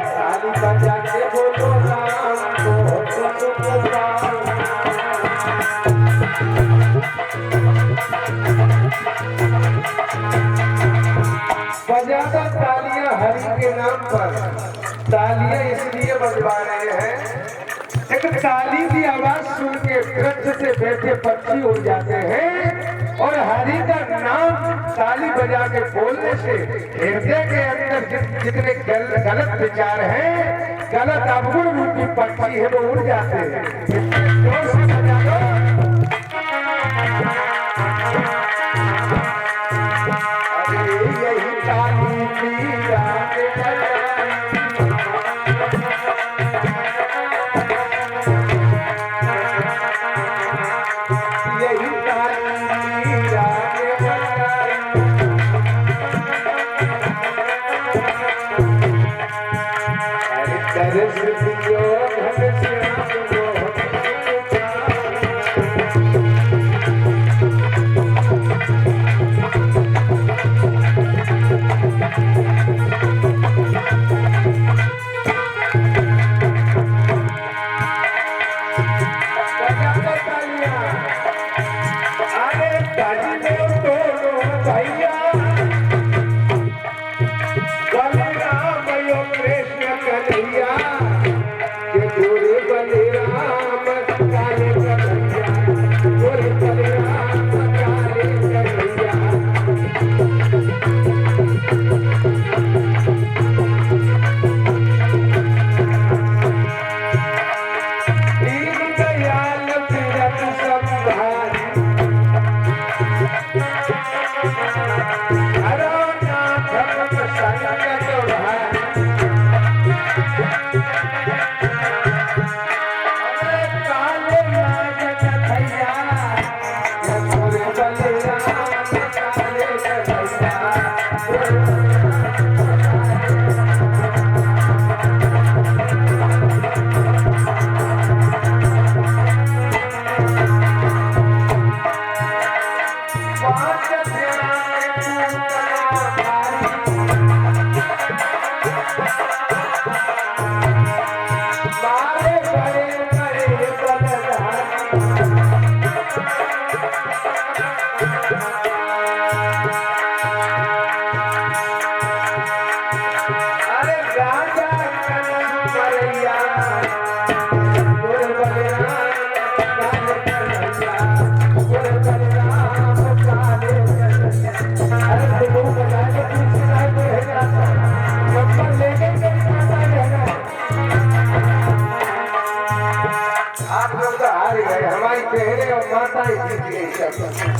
ताली बजा के बोलो राम बजाता तालियां हरि के नाम पर। तालियां इसलिए बजवा रहे हैं, एक ताली की आवाज सुन के वृक्ष से बैठे पक्षी उड़ जाते हैं और हरि का नाम ताली बजा के बोलने से हृदय के अंदर जितने गलत विचार हैं, गलत अवगुण रूपी पक्षी है वो उड़ जाते हैं। जोर से बजा दो। अरे यही ताली की रात यही ताली की रात अरे तरस दियो घनश्याम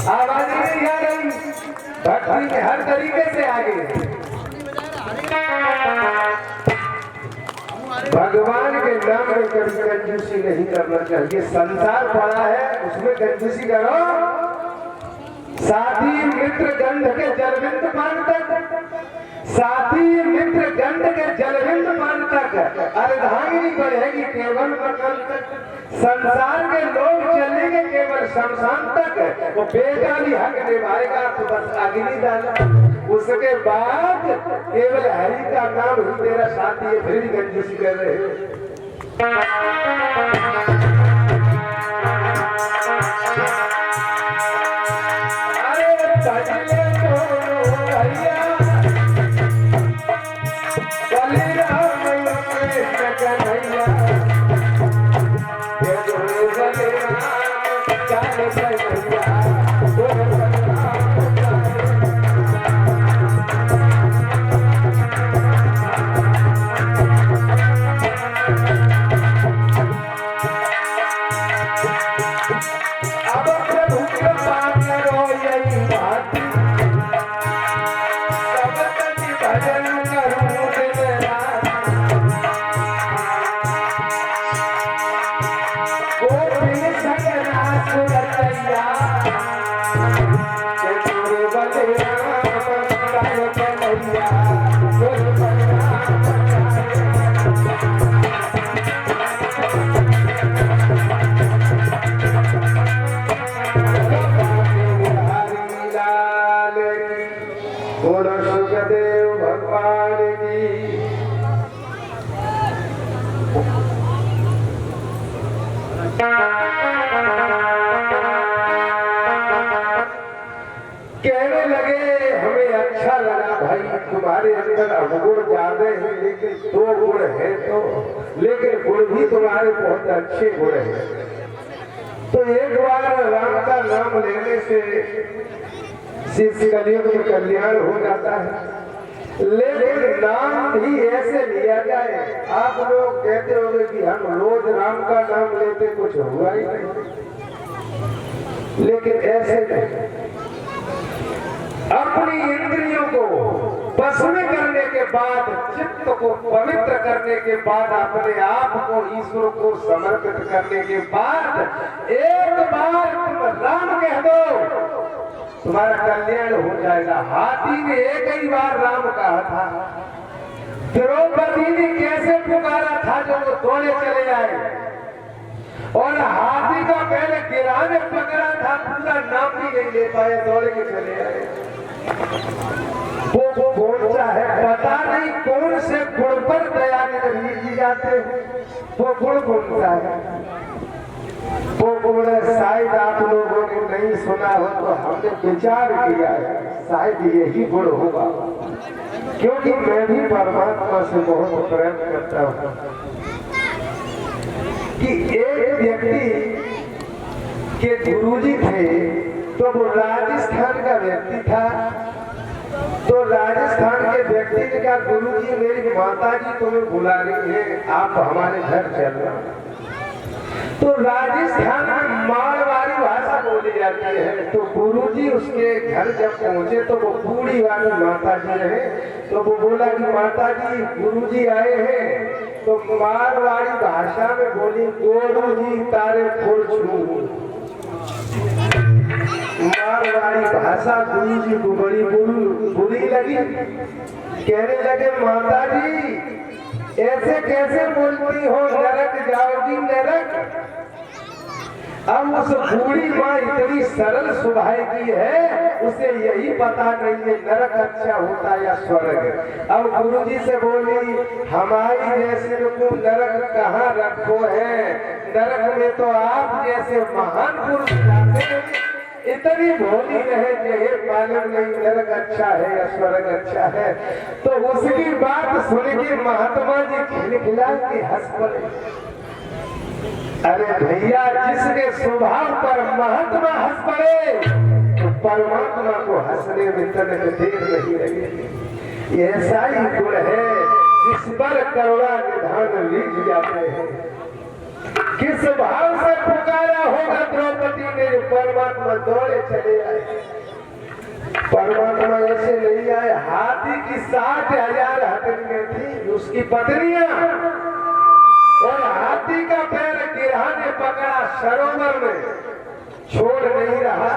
आवाज नहीं आ रही, भक्ति में हर तरीके से आगे। भगवान के नाम में कभी कंजूसी नहीं करना चाहिए। संसार पड़ा है उसमें कंजूसी करो। साथी मित्र गंध के जलविंद पान तक, साथी मित्र गंध के जलविंद पान तक अर्धांगिनी बढ़ेगी केवल मकान तक। संसार के लोग चलेंगे केवल शमशान तक। वो बेगानी हक निभाएगा तो बस अग्नि डाला, उसके बाद केवल हरि का नाम ही तेरा साथी है। फिर भी कंजूसी कर रहे हैं। बोलो सुखदेव भगवान की। कहने लगे हमें अच्छा लगा भाई, तुम्हारे अंदर अवगुण ज्यादा है लेकिन 2 गुण है तो, लेकिन गुण भी तुम्हारे बहुत अच्छे गुण है। तो एक बार राम का नाम लेने से शिष्य कलियुग में कल्याण हो जाता है, लेकिन नाम भी ऐसे लिया जाए। आप लोग कहते होंगे कि हम रोज राम का नाम लेते, कुछ हुआ ही नहीं, लेकिन ऐसे नहीं। अपनी इंद्रियों को भस्म करने के बाद, चित्त को पवित्र करने के बाद, अपने आप को ईश्वर को समर्पित करने के बाद एक बार तुम राम कह दो, तुम्हारा कल्याण हो जाएगा। हाथी ने एक ही बार राम कहा था। द्रौपदी ने कैसे पुकारा था जब वो दौड़े चले आए, और हाथी का पहले गिरा ने पकड़ा था, पूरा नाम भी नहीं ले पाए, दौड़ के चले आए। वो कौन सा है पता नहीं, कौन से गुण पर दया की जाते हैं, वो गुण कौन सा है? वो गुण शायद आप लोगों ने नहीं सुना हो, तो हमने विचार किया है शायद यही गुण होगा, क्योंकि मैं भी परमात्मा से बहुत प्रेम करता हूँ। कि एक व्यक्ति के गुरुजी थे, तो वो राजस्थान का व्यक्ति था। तो राजस्थान के व्यक्ति ने कहा, गुरुजी मेरी माता जी तुम्हें बुला रही है, आप हमारे घर चलना। तो राजस्थान में मारवाड़ी भाषा बोली जाती है। तो गुरुजी उसके घर जब पहुंचे तो वो बूढ़ी वाली माता जी रहे। तो वो बोला कि माता जी गुरुजी आए हैं। तो मारवाड़ी भाषा में बोली, गुरुजी तारे फूल छू। मारवाड़ी भाषा गुरुजी को बड़ी बुरी लगी। कहने लगे, माता जी ऐसे कैसे बोलती हो, नरक जाओगी नरक। अब उस बूढ़ी माँ इतनी सरल स्वभाव की है, उसे यही पता नहीं है नरक अच्छा होता या स्वर्ग। अब गुरुजी से बोली, हमारी जैसे को नरक कहाँ रखो है, नरक में तो आप जैसे महान पुरुष जाते हैं। इतनी भोली रहे कि मालूम नहीं नरक अच्छा है या स्वर्ग अच्छा है। तो उसकी बात सुन के महात्मा जी खिलखिला के हंस पड़े। अरे भैया, जिसके स्वभाव पर महात्मा हंस पड़े, तो परमात्मा को हंसने में तनिक देर नहीं लगी। ऐसा ही गुण है जिस पर करुणा निधान लीज जाते हैं। किस भाव से पुकारा होगा द्रौपदी ने, परमात्मा दौड़े चले आए। परमात्मा ऐसे नहीं आए, हाथी की 60,000 हथनियां थी उसकी पत्नियां, और हाथी का पैर गिरहा ने पकड़ा सरोवर में, छोड़ नहीं रहा।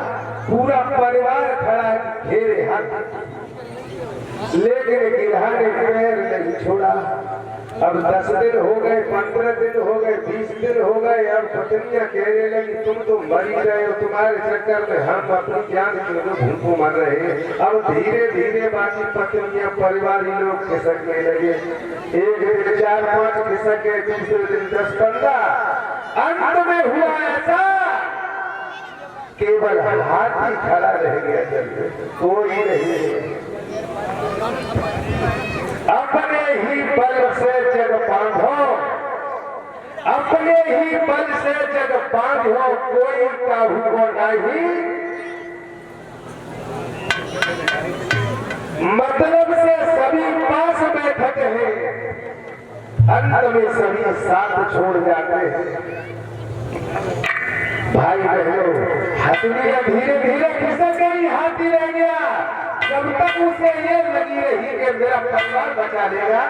पूरा परिवार खड़ा घेरे हाथी, लेकिन गिरहा ने पैर नहीं छोड़ा। अब 10 दिन हो गए, 15 दिन हो गए, 20 दिन हो गए। अब पत्नियां कहने लगी, तुम तो मरी रहे हो, तुम्हारे चक्कर में हम अपनी जान भूखों मर रहे हैं। अब धीरे धीरे बाकी पत्नियां परिवारी लोग खिसकने लगे। एक दिन 4-5 खिसके, दूसरे दिन 10-15। अंत में हुआ ऐसा, केवल हाथी खड़ा रह गया, चलते कोई नहीं। अपने ही बल से जग बांधो, अपने ही बल से जग बांधो, कोई काहू को नहीं। मतलब से सभी पास बैठक है, अंत में सभी साथ छोड़ जाते हैं। भाई बहनों, हथनियां धीरे धीरे खिसक गई, हाथी रह गया। जब तक उसे ये लगी रही कि मेरा परिवार बचा लेगा,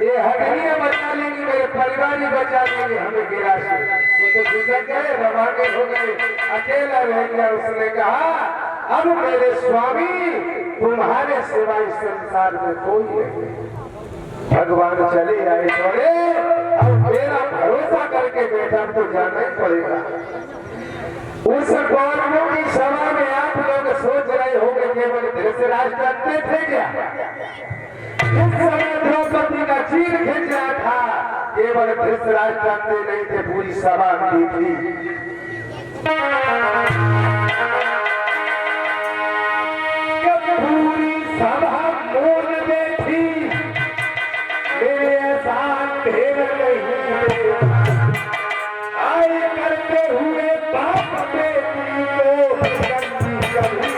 ये हड्डियां बचा लेंगी, मेरे परिवार ही बचा लेंगे, हमें गिरा से तो खिसक गए, रवाने हो गए, अकेला रह गया। उसने कहा, अब मेरे स्वामी तुम्हारे सिवा इस संसार में कोई नहीं। भगवान चले आए, बोले अब मेरा भरोसा करके बैठा तो जाना ही पड़ेगा। उस गौरवों की सभा में आप लोग सोच रहे होंगे केवल धृतराज करते थे क्या? इस समय द्रौपदी का चीर खींच रहा था, केवल धृतराज करते नहीं थे, पूरी सभा की थी। पूरी सभा मोल में थी, मेरे एहसान ढेर नहीं आए करते हुए बाप बेटी को कभी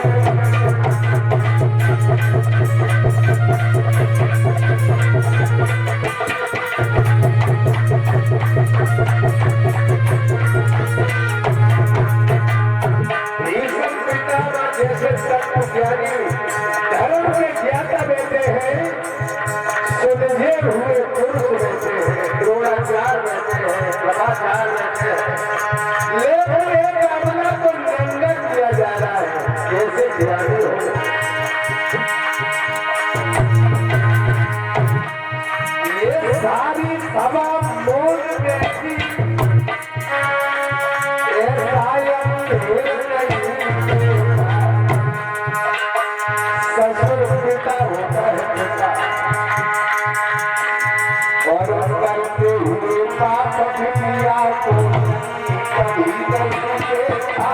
जैसे ज्ञानी धर्म के ज्ञाता बेटे हैं, सुलझे हुए पुरुष बेटे हैं, द्रोणाचार्य बेटे हैं, प्रभाचार्य बेटे हैं, लेकिन एक अमला को नंगा किया जा रहा है। कैसे ज्ञानी हो? ये सारी सभा मोल बैठी, ससुर पिता होता है पिता, और करते हुए पाप किया को कभी नहीं देखा।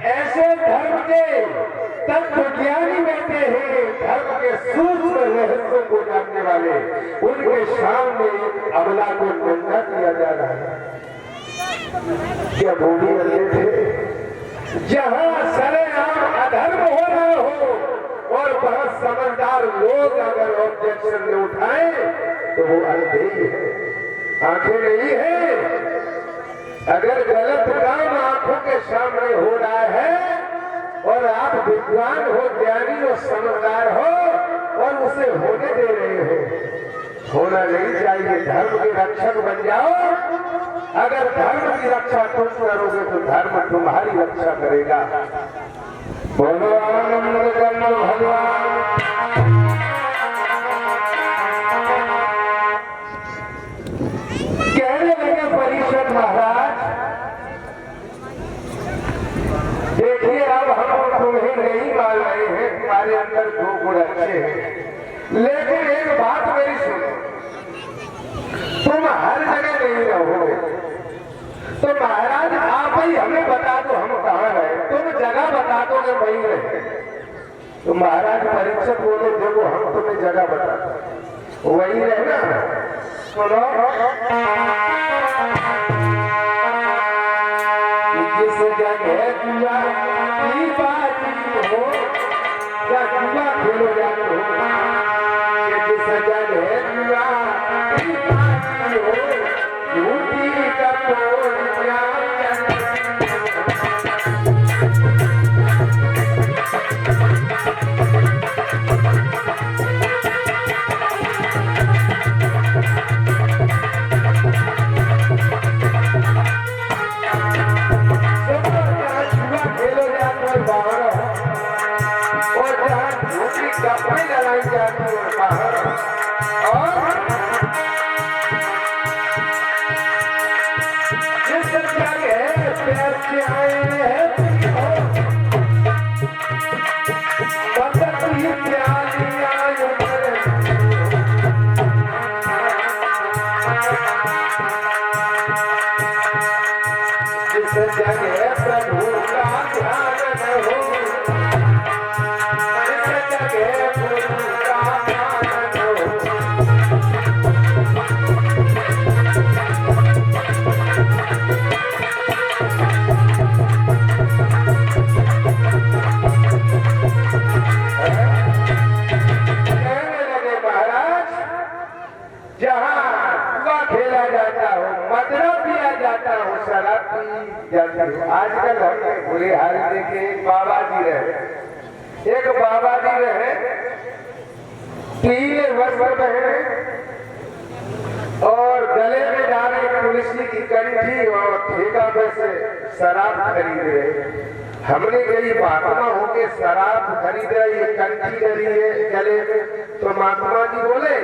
ऐसे धर्म के तत्वज्ञानी बैठे हैं, धर्म के सूक्ष्म रहस्यों को जानने वाले, उनके सामने अबला को नंगा किया जा रहा है। क्या भूमि थे जहां सरेआम अधर्म हो रहा हो और बहुत समझदार लोग अगर ऑब्जेक्शन में उठाए तो वो अंधे ही है, आंखें नहीं है। अगर गलत काम आंखों के सामने हो रहा है और आप विद्वान हो, ज्ञानी हो, समझदार हो और उसे होने दे रहे हो, होना नहीं चाहिए। धर्म के रक्षक बन जाओ। अगर धर्म की रक्षा तुम करोगे तो धर्म तुम्हारी रक्षा करेगा। बोलो आनंद करना भगवान। कहने लगे परीक्षित महाराज, देखिए अब हम तुम्हें नहीं मान रहे हैं, तुम्हारे अंदर दो गुण अच्छे हैं, लेकिन एक बात मेरी सुनो, तुम हर जगह नहीं रहोगे, तो महाराज आप ही हमें बता दो हम कहाँ रहे, तुम जगह बता दो कि वहीं रहे। तो महाराज परीक्षक बोले देखो हम तुम्हें जगह बता दो, वहीं रहना। सुनो, जिस जगह जुआ की बात हो या जुआ खेलो जाते हो, जिस जगह जुआ की बात हो, झूठी का कोई लड़ाई जाती है बाहर, और जिस जगह प्यार से आए हैं बदली प्यारी आयु जिस जगह प्रभु का ध्यान न हो, आजकल हमने बुरे हाल देखे। एक बाबा जी रहे, पीले वस्त्र पहने और गले में डाले तुलसी की कंठी और ठेका पे से शराब खरीद रहे। हमने कई महात्मा होके शराब खरीद रही है, कंठी डली है गले में, तो महात्मा जी बोले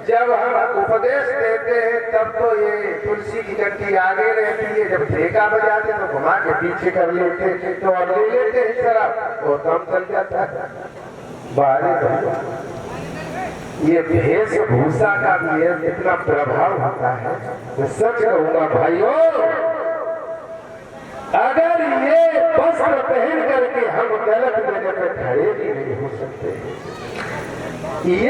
जब हम उपदेश देते हैं तब तो ये तुलसी की कंठी आगे रहती है, जब ठेका बजाते तो घुमा के पीछे कर लेते तो और ले लेते हैं शराब, वो काम चल जाता है। बारे ये वेशभूषा का भी इतना प्रभाव होता है। मैं सच कहूंगा भाइयों, अगर ये वस्त्र पहन करके हम गलत जगह पे खड़े भी नहीं हो सकते।